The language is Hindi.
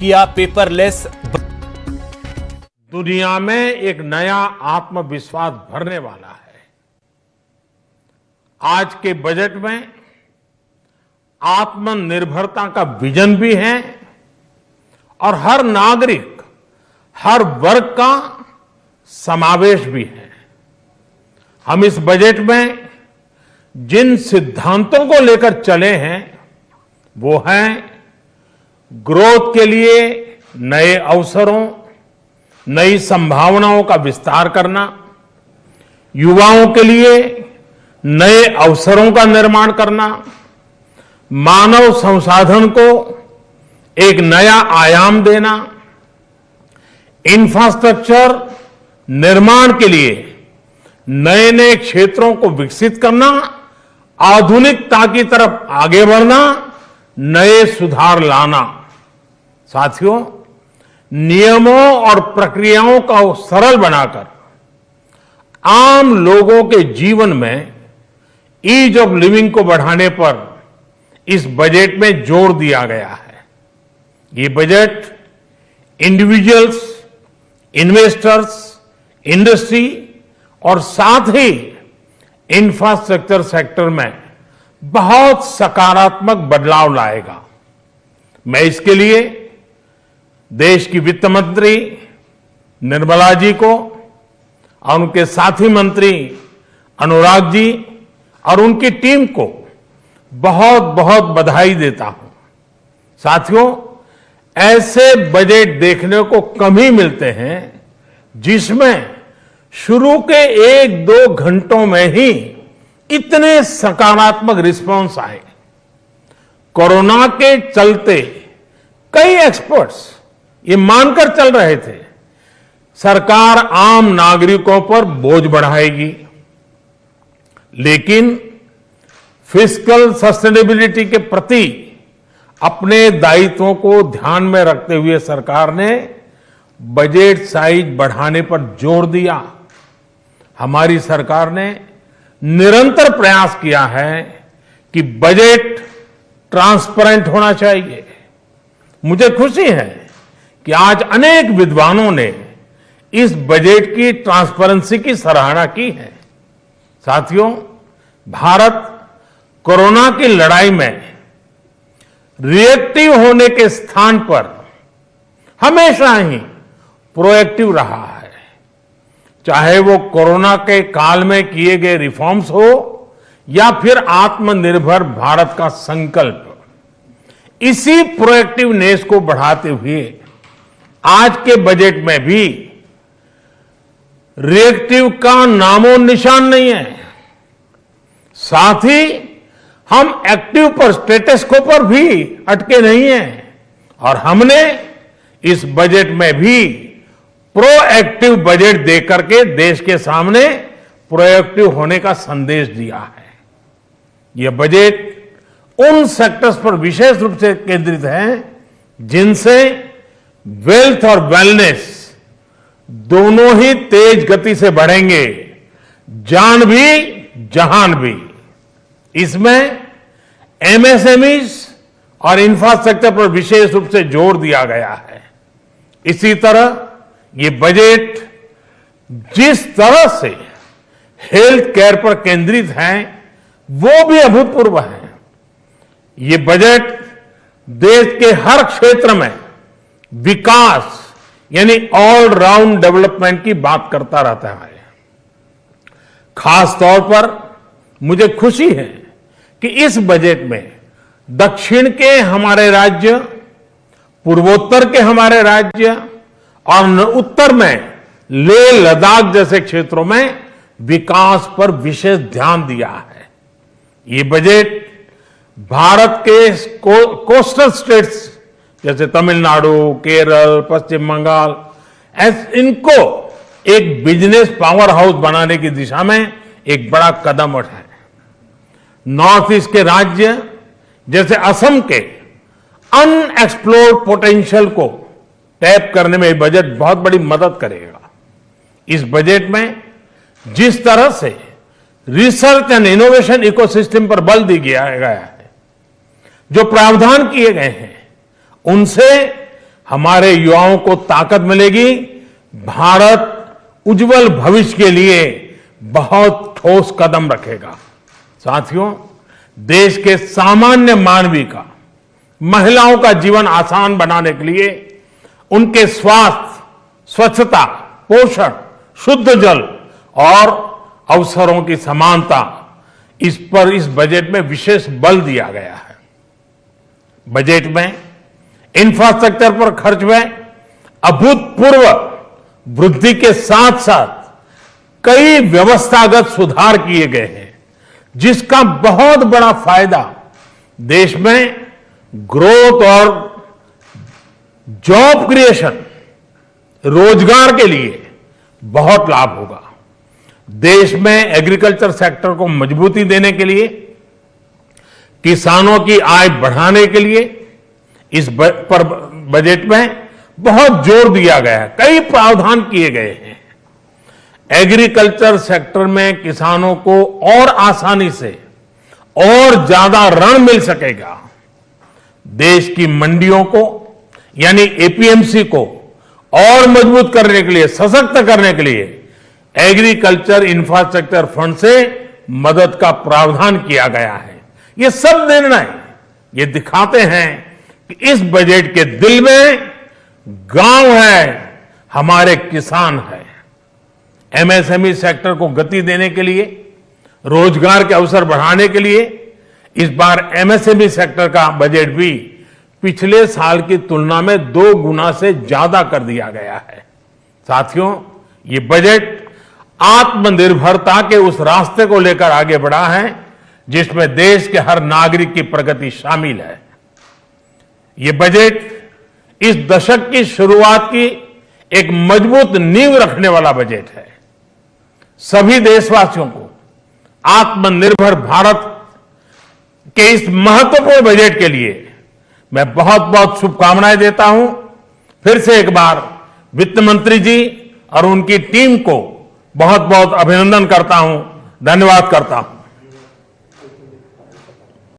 किया पेपरलेस। दुनिया में एक नया आत्मविश्वास भरने वाला है। आज के बजट में आत्मनिर्भरता का विजन भी है और हर नागरिक, हर वर्ग का समावेश भी है। हम इस बजट में जिन सिद्धांतों को लेकर चले हैं वो हैं ग्रोथ के लिए नए अवसरों, नई संभावनाओं का विस्तार करना, युवाओं के लिए नए अवसरों का निर्माण करना, मानव संसाधन को एक नया आयाम देना, इंफ्रास्ट्रक्चर निर्माण के लिए नए नए क्षेत्रों को विकसित करना, आधुनिकता की तरफ आगे बढ़ना, नए सुधार लाना। साथियों, नियमों और प्रक्रियाओं को सरल बनाकर आम लोगों के जीवन में ईज ऑफ लिविंग को बढ़ाने पर इस बजट में जोर दिया गया है। ये बजट इंडिविजुअल्स, इन्वेस्टर्स, इंडस्ट्री और साथ ही इंफ्रास्ट्रक्चर सेक्टर में बहुत सकारात्मक बदलाव लाएगा। मैं इसके लिए देश की वित्त मंत्री निर्मला जी को और उनके साथी मंत्री अनुराग जी और उनकी टीम को बहुत बहुत बधाई देता हूं। साथियों, ऐसे बजट देखने को कम ही मिलते हैं जिसमें शुरू के 1-2 घंटों में ही इतने सकारात्मक रिस्पांस आए। कोरोना के चलते कई एक्सपर्ट्स ये मानकर चल रहे थे सरकार आम नागरिकों पर बोझ बढ़ाएगी, लेकिन फिस्कल सस्टेनेबिलिटी के प्रति अपने दायित्वों को ध्यान में रखते हुए सरकार ने बजट साइज बढ़ाने पर जोर दिया। हमारी सरकार ने निरंतर प्रयास किया है कि बजट ट्रांसपेरेंट होना चाहिए। मुझे खुशी है कि आज अनेक विद्वानों ने इस बजट की ट्रांसपेरेंसी की सराहना की है। साथियों, भारत कोरोना की लड़ाई में रिएक्टिव होने के स्थान पर हमेशा ही प्रोएक्टिव रहा है। चाहे वो कोरोना के काल में किए गए रिफॉर्म्स हो या फिर आत्मनिर्भर भारत का संकल्प, इसी प्रोएक्टिवनेस को बढ़ाते हुए आज के बजट में भी रिएक्टिव का नामो निशान नहीं है। साथ ही हम एक्टिव पर, स्टेटस को पर भी अटके नहीं हैं और हमने इस बजट में भी प्रोएक्टिव बजट देकर के देश के सामने प्रोएक्टिव होने का संदेश दिया है। यह बजट उन सेक्टर्स पर विशेष रूप से केंद्रित है जिनसे वेल्थ और वेलनेस दोनों ही तेज गति से बढ़ेंगे, जान भी जहान भी। इसमें एमएसएमईज और इंफ्रास्ट्रक्चर पर विशेष रूप से जोर दिया गया है। इसी तरह ये बजट जिस तरह से हेल्थ केयर पर केंद्रित है वो भी अभूतपूर्व है। ये बजट देश के हर क्षेत्र में विकास यानी ऑल राउंड डेवलपमेंट की बात करता रहता है। खास तौर पर मुझे खुशी है कि इस बजट में दक्षिण के हमारे राज्य, पूर्वोत्तर के हमारे राज्य और उत्तर में लेह लद्दाख जैसे क्षेत्रों में विकास पर विशेष ध्यान दिया है। ये बजट भारत के कोस्टल स्टेट्स जैसे तमिलनाडु, केरल, पश्चिम बंगाल, इनको एक बिजनेस पावर हाउस बनाने की दिशा में एक बड़ा कदम उठाए। नॉर्थ ईस्ट के राज्य जैसे असम के अनएक्सप्लोर्ड पोटेंशियल को टैप करने में बजट बहुत बड़ी मदद करेगा। इस बजट में जिस तरह से रिसर्च एंड इनोवेशन इकोसिस्टम पर बल दिया गया है, जो प्रावधान किए गए हैं, उनसे हमारे युवाओं को ताकत मिलेगी, भारत उज्जवल भविष्य के लिए बहुत ठोस कदम रखेगा। साथियों, देश के सामान्य मानवी का, महिलाओं का जीवन आसान बनाने के लिए उनके स्वास्थ्य, स्वच्छता, पोषण, शुद्ध जल और अवसरों की समानता, इस पर इस बजट में विशेष बल दिया गया है। बजट में इंफ्रास्ट्रक्चर पर खर्च में अभूतपूर्व वृद्धि के साथ साथ कई व्यवस्थागत सुधार किए गए हैं, जिसका बहुत बड़ा फायदा देश में ग्रोथ और जॉब क्रिएशन, रोजगार के लिए बहुत लाभ होगा। देश में एग्रीकल्चर सेक्टर को मजबूती देने के लिए, किसानों की आय बढ़ाने के लिए इस पर बजट में बहुत जोर दिया गया है, कई प्रावधान किए गए हैं। एग्रीकल्चर सेक्टर में किसानों को और आसानी से और ज्यादा ऋण मिल सकेगा। देश की मंडियों को यानी एपीएमसी को और मजबूत करने के लिए, सशक्त करने के लिए एग्रीकल्चर इंफ्रास्ट्रक्चर फंड से मदद का प्रावधान किया गया है। ये सब निर्णय ये दिखाते हैं कि इस बजट के दिल में गांव है, हमारे किसान है। एमएसएमई सेक्टर को गति देने के लिए, रोजगार के अवसर बढ़ाने के लिए इस बार एमएसएमई सेक्टर का बजट भी पिछले साल की तुलना में 2 गुना से ज्यादा कर दिया गया है। साथियों, ये बजट आत्मनिर्भरता के उस रास्ते को लेकर आगे बढ़ा है जिसमें देश के हर नागरिक की प्रगति शामिल है। ये बजट इस दशक की शुरुआत की एक मजबूत नींव रखने वाला बजट है। सभी देशवासियों को आत्मनिर्भर भारत के इस महत्वपूर्ण बजट के लिए मैं बहुत बहुत शुभकामनाएं देता हूं। फिर से एक बार वित्त मंत्री जी और उनकी टीम को बहुत बहुत अभिनंदन करता हूं, धन्यवाद करता हूं।